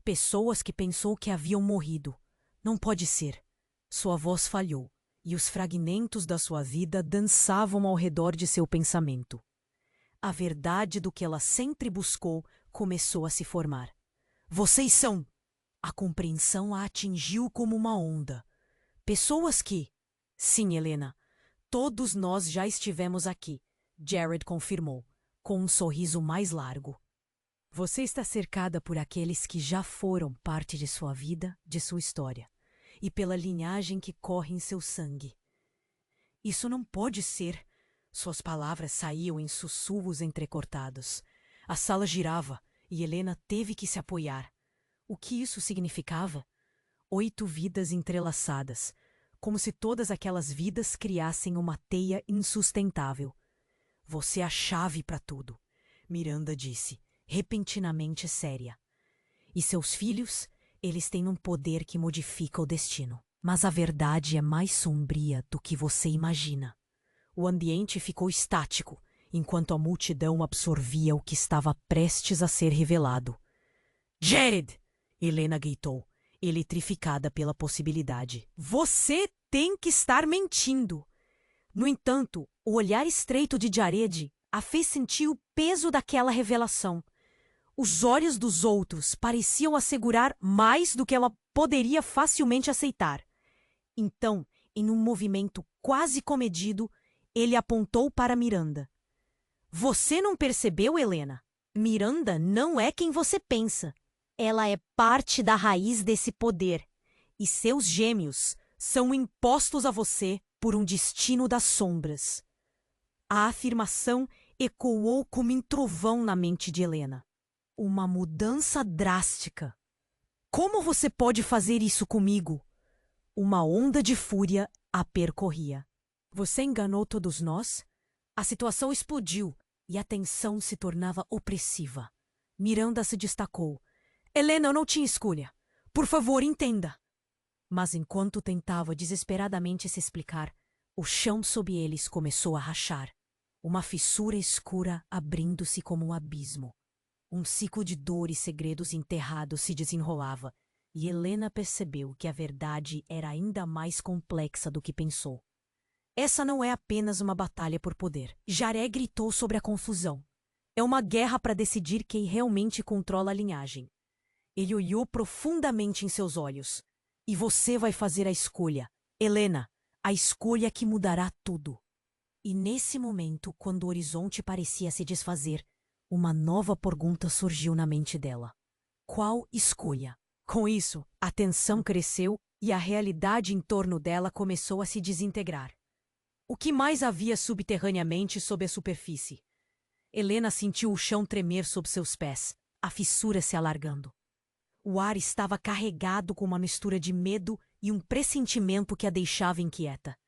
pessoas que pensou que haviam morrido. Não pode ser. Sua voz falhou, e os fragmentos da sua vida dançavam ao redor de seu pensamento. A verdade do que ela sempre buscou começou a se formar. Vocês são... A compreensão a atingiu como uma onda. Pessoas que... Sim, Helena, todos nós já estivemos aqui, Jared confirmou, com um sorriso mais largo. Você está cercada por aqueles que já foram parte de sua vida, de sua história, e pela linhagem que corre em seu sangue. Isso não pode ser. Suas palavras saíam em sussurros entrecortados. A sala girava e Helena teve que se apoiar. O que isso significava? 8 vidas entrelaçadas, como se todas aquelas vidas criassem uma teia insustentável. Você é a chave para tudo, Miranda disse, repentinamente séria. E seus filhos, eles têm um poder que modifica o destino. Mas a verdade é mais sombria do que você imagina. O ambiente ficou estático, enquanto a multidão absorvia o que estava prestes a ser revelado. Jared! Helena gritou, eletrificada pela possibilidade. Você tem que estar mentindo! No entanto, o olhar estreito de Jared a fez sentir o peso daquela revelação. Os olhos dos outros pareciam assegurar mais do que ela poderia facilmente aceitar. Então, em um movimento quase comedido, ele apontou para Miranda. Você não percebeu, Helena? Miranda não é quem você pensa. Ela é parte da raiz desse poder, e seus gêmeos são impostos a você por um destino das sombras. A afirmação ecoou como um trovão na mente de Helena. Uma mudança drástica. Como você pode fazer isso comigo? Uma onda de fúria a percorria. Você enganou todos nós? A situação explodiu e a tensão se tornava opressiva. Miranda se destacou. Helena, eu não tinha escolha. Por favor, entenda. Mas enquanto tentava desesperadamente se explicar, o chão sob eles começou a rachar. Uma fissura escura abrindo-se como um abismo. Um ciclo de dor e segredos enterrados se desenrolava, e Helena percebeu que a verdade era ainda mais complexa do que pensou. Essa não é apenas uma batalha por poder. Jaré gritou sobre a confusão. É uma guerra para decidir quem realmente controla a linhagem. Ele olhou profundamente em seus olhos. E você vai fazer a escolha, Helena, a escolha que mudará tudo. E nesse momento, quando o horizonte parecia se desfazer, uma nova pergunta surgiu na mente dela. Qual escolha? Com isso, a tensão cresceu e a realidade em torno dela começou a se desintegrar. O que mais havia subterraneamente sob a superfície? Helena sentiu o chão tremer sob seus pés, a fissura se alargando. O ar estava carregado com uma mistura de medo e um pressentimento que a deixava inquieta.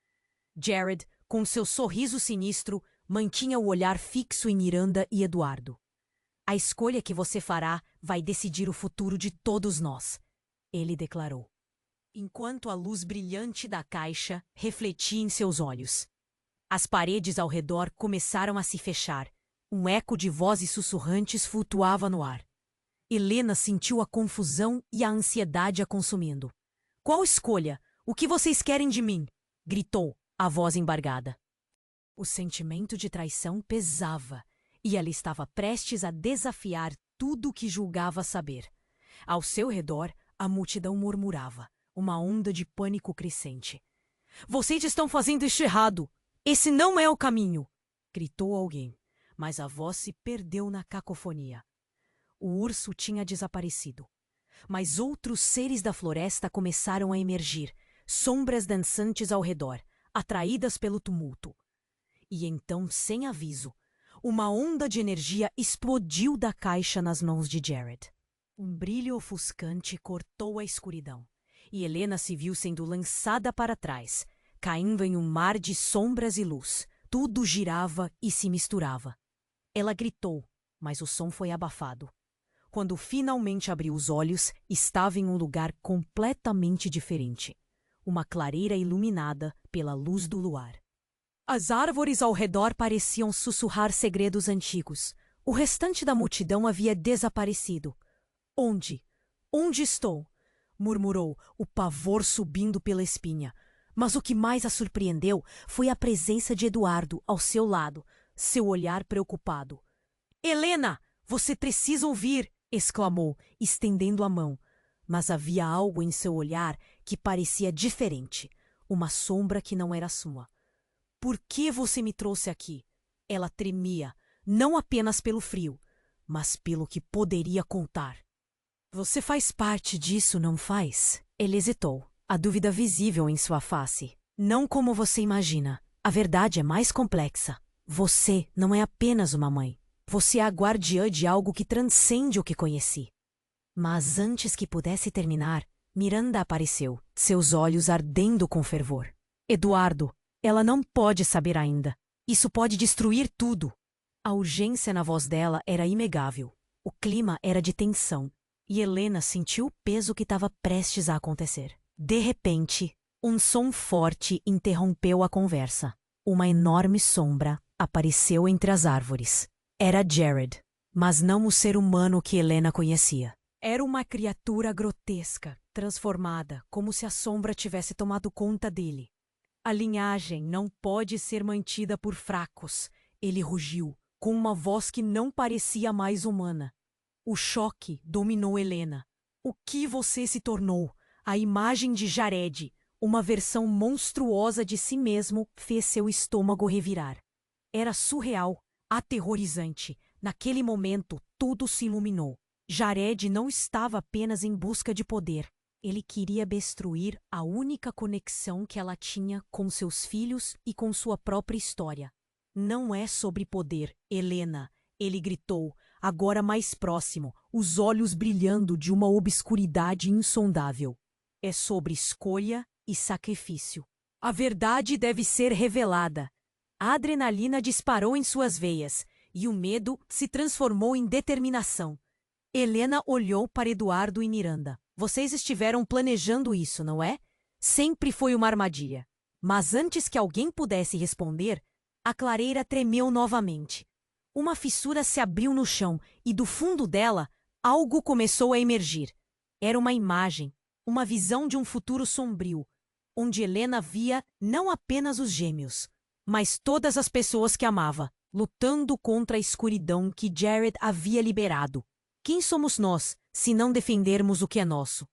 Jared, com seu sorriso sinistro, mantinha o olhar fixo em Miranda e Eduardo. A escolha que você fará vai decidir o futuro de todos nós, ele declarou, enquanto a luz brilhante da caixa refletia em seus olhos. As paredes ao redor começaram a se fechar. Um eco de vozes sussurrantes flutuava no ar. Helena sentiu a confusão e a ansiedade a consumindo. Qual escolha? O que vocês querem de mim? Gritou, a voz embargada. O sentimento de traição pesava, e ela estava prestes a desafiar tudo o que julgava saber. Ao seu redor, a multidão murmurava, uma onda de pânico crescente. Vocês estão fazendo isso errado! Esse não é o caminho! Gritou alguém, mas a voz se perdeu na cacofonia. O urso tinha desaparecido. Mas outros seres da floresta começaram a emergir, sombras dançantes ao redor, atraídas pelo tumulto. E então, sem aviso, uma onda de energia explodiu da caixa nas mãos de Jared. Um brilho ofuscante cortou a escuridão, e Helena se viu sendo lançada para trás, caindo em um mar de sombras e luz, tudo girava e se misturava. Ela gritou, mas o som foi abafado. Quando finalmente abriu os olhos, estava em um lugar completamente diferente. Uma clareira iluminada pela luz do luar. As árvores ao redor pareciam sussurrar segredos antigos. O restante da multidão havia desaparecido. Onde? Onde estou? Murmurou, o pavor subindo pela espinha. Mas o que mais a surpreendeu foi a presença de Eduardo ao seu lado, seu olhar preocupado. Helena, você precisa ouvir! Exclamou, estendendo a mão. Mas havia algo em seu olhar que parecia diferente, uma sombra que não era sua. Por que você me trouxe aqui? Ela tremia, não apenas pelo frio, mas pelo que poderia contar. Você faz parte disso, não faz? Ele hesitou, a dúvida visível em sua face. Não como você imagina. A verdade é mais complexa. Você não é apenas uma mãe. Você é a guardiã de algo que transcende o que conheci. Mas antes que pudesse terminar, Miranda apareceu, seus olhos ardendo com fervor. Eduardo, ela não pode saber ainda. Isso pode destruir tudo. A urgência na voz dela era inegável. O clima era de tensão. E Helena sentiu o peso que estava prestes a acontecer. De repente, um som forte interrompeu a conversa. Uma enorme sombra apareceu entre as árvores. Era Jared, mas não o ser humano que Helena conhecia. Era uma criatura grotesca, transformada, como se a sombra tivesse tomado conta dele. A linhagem não pode ser mantida por fracos, ele rugiu, com uma voz que não parecia mais humana. O choque dominou Helena. O que você se tornou? A imagem de Jared, uma versão monstruosa de si mesmo, fez seu estômago revirar. Era surreal, aterrorizante. Naquele momento, tudo se iluminou. Jared não estava apenas em busca de poder. Ele queria destruir a única conexão que ela tinha com seus filhos e com sua própria história. Não é sobre poder, Helena, ele gritou, agora mais próximo, os olhos brilhando de uma obscuridade insondável. É sobre escolha e sacrifício. A verdade deve ser revelada. A adrenalina disparou em suas veias e o medo se transformou em determinação. Helena olhou para Eduardo e Miranda. Vocês estiveram planejando isso, não é? Sempre foi uma armadilha. Mas antes que alguém pudesse responder, a clareira tremeu novamente. Uma fissura se abriu no chão e do fundo dela, algo começou a emergir. Era uma imagem, uma visão de um futuro sombrio, onde Helena via não apenas os gêmeos, mas todas as pessoas que amava, lutando contra a escuridão que Jared havia liberado. Quem somos nós, se não defendermos o que é nosso?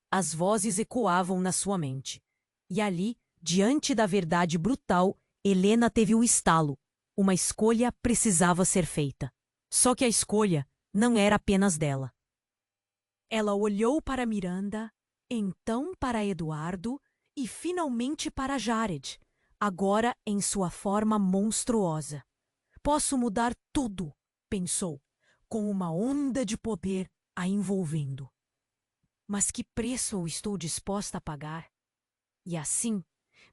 As vozes ecoavam na sua mente. E ali, diante da verdade brutal, Helena teve o estalo. Uma escolha precisava ser feita. Só que a escolha não era apenas dela. Ela olhou para Miranda, então para Eduardo e finalmente para Jared, agora em sua forma monstruosa. Posso mudar tudo, pensou, com uma onda de poder a envolvendo. Mas que preço eu estou disposta a pagar? E assim,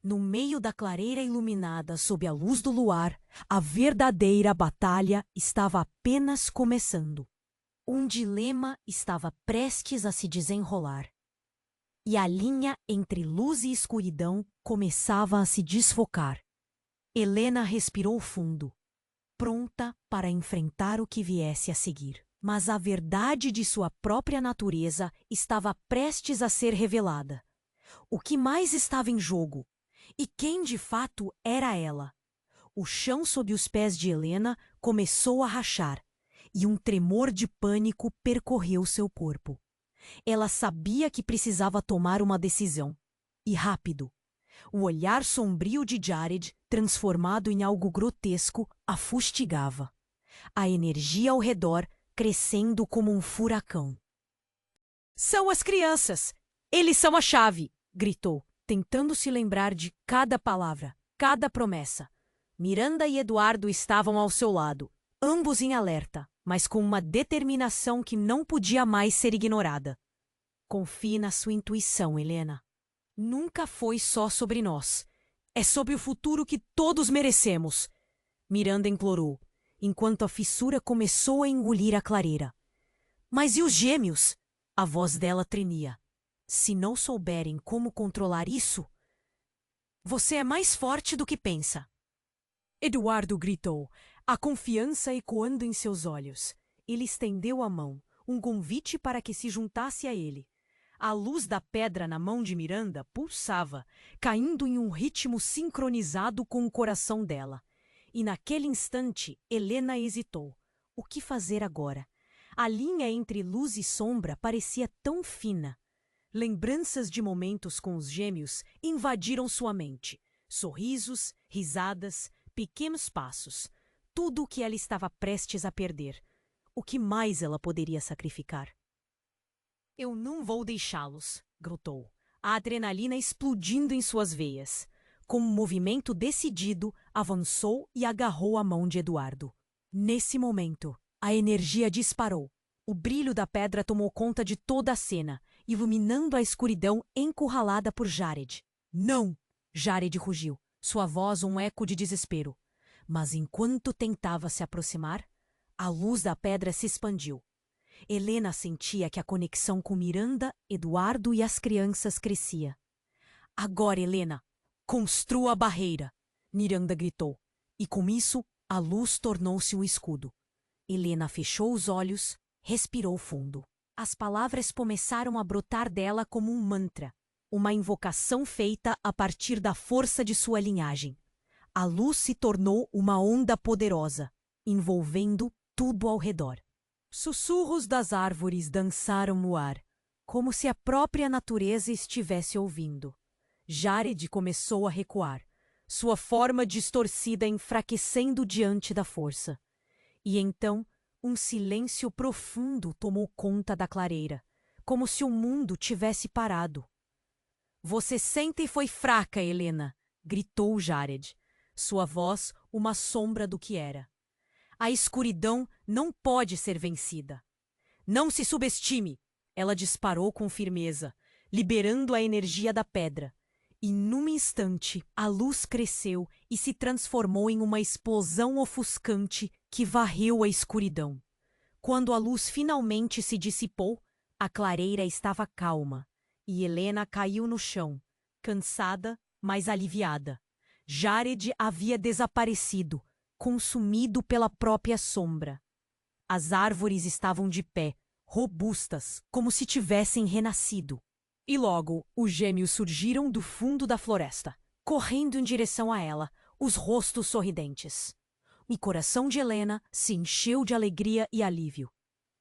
no meio da clareira iluminada sob a luz do luar, a verdadeira batalha estava apenas começando. Um dilema estava prestes a se desenrolar. E a linha entre luz e escuridão começava a se desfocar. Helena respirou fundo, pronta para enfrentar o que viesse a seguir. Mas a verdade de sua própria natureza estava prestes a ser revelada. O que mais estava em jogo? E quem de fato era ela? O chão sob os pés de Helena começou a rachar, e um tremor de pânico percorreu seu corpo. Ela sabia que precisava tomar uma decisão, e rápido. O olhar sombrio de Jared, transformado em algo grotesco, a fustigava. A energia ao redor crescendo como um furacão. São as crianças! Eles são a chave! Gritou, tentando se lembrar de cada palavra, cada promessa. Miranda e Eduardo estavam ao seu lado, ambos em alerta, mas com uma determinação que não podia mais ser ignorada. Confie na sua intuição, Helena. Nunca foi só sobre nós. É sobre o futuro que todos merecemos. Miranda implorou, enquanto a fissura começou a engolir a clareira. Mas e os gêmeos? A voz dela tremia. Se não souberem como controlar isso, você é mais forte do que pensa. Eduardo gritou, a confiança ecoando em seus olhos. Ele estendeu a mão, um convite para que se juntasse a ele. A luz da pedra na mão de Miranda pulsava, caindo em um ritmo sincronizado com o coração dela. E naquele instante, Helena hesitou. O que fazer agora? A linha entre luz e sombra parecia tão fina. Lembranças de momentos com os gêmeos invadiram sua mente. Sorrisos, risadas, pequenos passos. Tudo o que ela estava prestes a perder. O que mais ela poderia sacrificar? Eu não vou deixá-los, gritou, a adrenalina explodindo em suas veias. Com um movimento decidido, avançou e agarrou a mão de Eduardo. Nesse momento, a energia disparou. O brilho da pedra tomou conta de toda a cena, iluminando a escuridão encurralada por Jared. Não! Jared rugiu, sua voz um eco de desespero. Mas enquanto tentava se aproximar, a luz da pedra se expandiu. Helena sentia que a conexão com Miranda, Eduardo e as crianças crescia. Agora, Helena, construa a barreira! Miranda gritou, e com isso a luz tornou-se um escudo. Helena fechou os olhos, respirou fundo. As palavras começaram a brotar dela como um mantra, uma invocação feita a partir da força de sua linhagem. A luz se tornou uma onda poderosa, envolvendo tudo ao redor. Sussurros das árvores dançaram no ar, como se a própria natureza estivesse ouvindo. Jared começou a recuar, sua forma distorcida enfraquecendo diante da força. E então, um silêncio profundo tomou conta da clareira, como se o mundo tivesse parado. Você sempre foi fraca, Helena, gritou Jared, sua voz uma sombra do que era. A escuridão não pode ser vencida. Não se subestime! Ela disparou com firmeza, liberando a energia da pedra. E num instante, a luz cresceu e se transformou em uma explosão ofuscante que varreu a escuridão. Quando a luz finalmente se dissipou, a clareira estava calma e Helena caiu no chão, cansada, mas aliviada. Jared havia desaparecido, consumido pela própria sombra. As árvores estavam de pé, robustas, como se tivessem renascido. E logo, os gêmeos surgiram do fundo da floresta, correndo em direção a ela, os rostos sorridentes. O coração de Helena se encheu de alegria e alívio.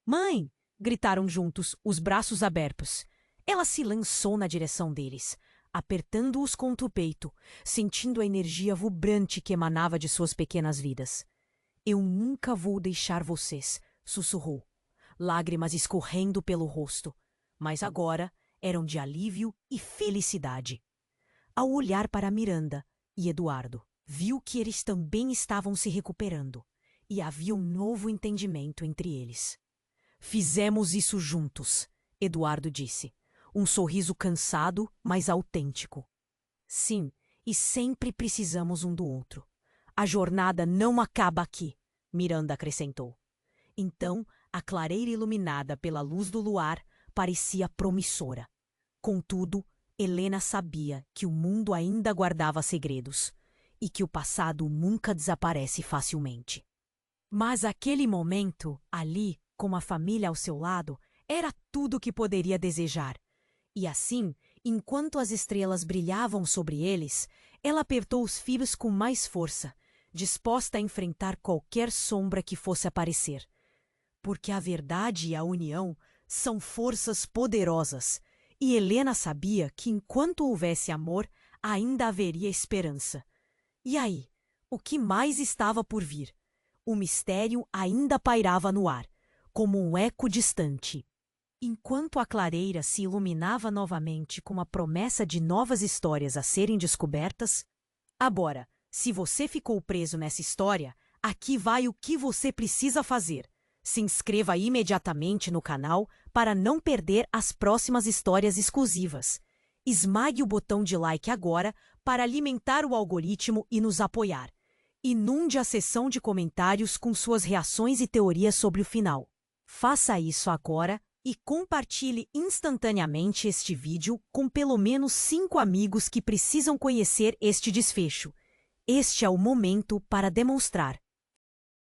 Mãe! Gritaram juntos, os braços abertos. Ela se lançou na direção deles, apertando-os contra o peito, sentindo a energia vibrante que emanava de suas pequenas vidas. Eu nunca vou deixar vocês, sussurrou, lágrimas escorrendo pelo rosto, mas agora eram de alívio e felicidade. Ao olhar para Miranda e Eduardo, viu que eles também estavam se recuperando, e havia um novo entendimento entre eles. Fizemos isso juntos, Eduardo disse. Um sorriso cansado, mas autêntico. Sim, e sempre precisamos um do outro. A jornada não acaba aqui, Miranda acrescentou. Então, a clareira iluminada pela luz do luar parecia promissora. Contudo, Helena sabia que o mundo ainda guardava segredos e que o passado nunca desaparece facilmente. Mas aquele momento, ali, com a família ao seu lado, era tudo o que poderia desejar. E assim, enquanto as estrelas brilhavam sobre eles, ela apertou os fios com mais força, disposta a enfrentar qualquer sombra que fosse aparecer. Porque a verdade e a união são forças poderosas, e Helena sabia que enquanto houvesse amor, ainda haveria esperança. E aí, o que mais estava por vir? O mistério ainda pairava no ar, como um eco distante. Enquanto a clareira se iluminava novamente com a promessa de novas histórias a serem descobertas, agora, se você ficou preso nessa história, aqui vai o que você precisa fazer. Se inscreva imediatamente no canal para não perder as próximas histórias exclusivas. Esmague o botão de like agora para alimentar o algoritmo e nos apoiar. Inunde a seção de comentários com suas reações e teorias sobre o final. Faça isso agora e compartilhe instantaneamente este vídeo com pelo menos 5 amigos que precisam conhecer este desfecho. Este é o momento para demonstrar.